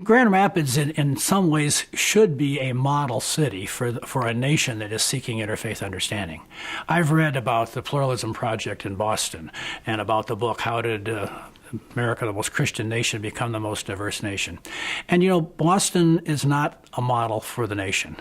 Grand Rapids, in some ways, should be a model city for a nation that is seeking interfaith understanding. I've read about the Pluralism Project in Boston and about the book, How Did America, the Most Christian Nation, Become the Most Diverse Nation? And, Boston is not a model for the nation.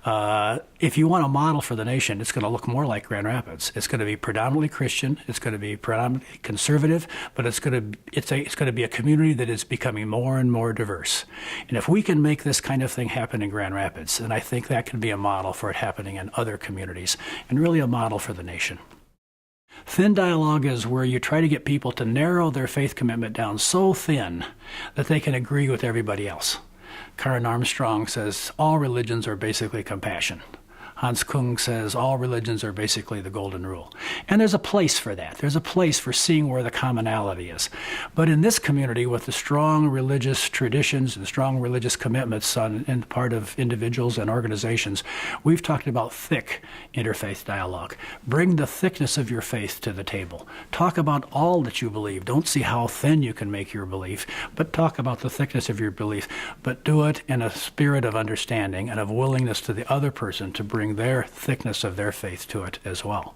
If you want a model for the nation, it's going to look more like Grand Rapids. It's going to be predominantly Christian. It's going to be predominantly conservative, but it's going to be a community that is becoming more and more diverse. And if we can make this kind of thing happen in Grand Rapids, then I think that can be a model for it happening in other communities, and really a model for the nation. Thin dialogue is where you try to get people to narrow their faith commitment down so thin that they can agree with everybody else. Karen Armstrong says all religions are basically compassion. Hans Kung says all religions are basically the golden rule. And there's a place for that. There's a place for seeing where the commonality is. But in this community, with the strong religious traditions and strong religious commitments on the part of individuals and organizations, we've talked about thick interfaith dialogue. Bring the thickness of your faith to the table. Talk about all that you believe. Don't see how thin you can make your belief, but talk about the thickness of your belief. But do it in a spirit of understanding and of willingness to the other person to bring their thickness of their faith to it as well.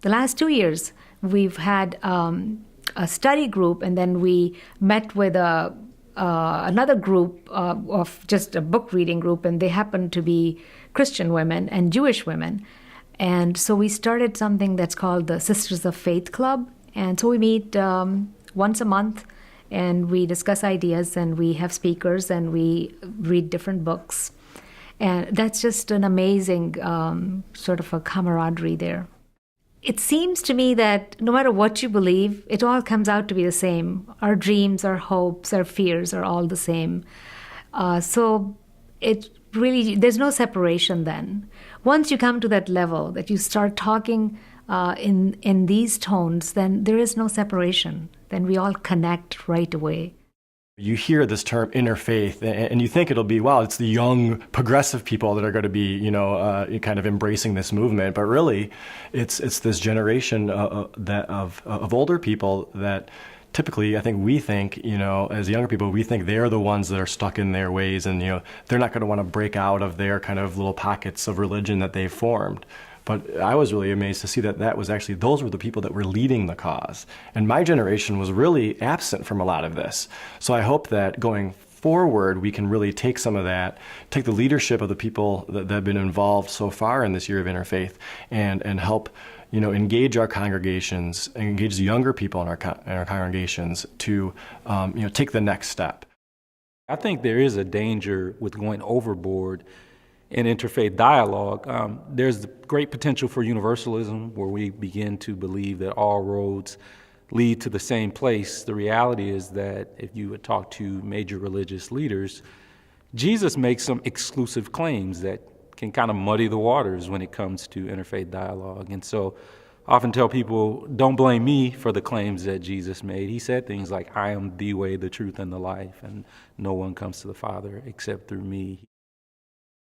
The last 2 years, we've had a study group, and then we met with another group of just a book reading group, and they happened to be Christian women and Jewish women. And so we started something that's called the Sisters of Faith Club. And so we meet once a month, and we discuss ideas, and we have speakers, and we read different books. And that's just an amazing sort of a camaraderie there. It seems to me that no matter what you believe, it all comes out to be the same. Our dreams, our hopes, our fears are all the same. So it really, there's no separation then. Once you come to that level, that you start talking in these tones, then there is no separation. Then we all connect right away. You hear this term interfaith, and you think it'll be, wow, it's the young, progressive people that are going to be, kind of embracing this movement. But really, it's this generation of older people that typically, I think we think, as younger people, we think they're the ones that are stuck in their ways, and they're not going to want to break out of their kind of little pockets of religion that they've formed. But I was really amazed to see that those were the people that were leading the cause. And my generation was really absent from a lot of this. So I hope that going forward, we can really take some of that, take the leadership of the people that have been involved so far in this Year of Interfaith and help engage our congregations, engage the younger people in our congregations to take the next step. I think there is a danger with going overboard in interfaith dialogue. There's great potential for universalism, where we begin to believe that all roads lead to the same place. The reality is that if you would talk to major religious leaders, Jesus makes some exclusive claims that can kind of muddy the waters when it comes to interfaith dialogue. And so I often tell people, don't blame me for the claims that Jesus made. He said things like, I am the way, the truth, and the life, and no one comes to the Father except through me.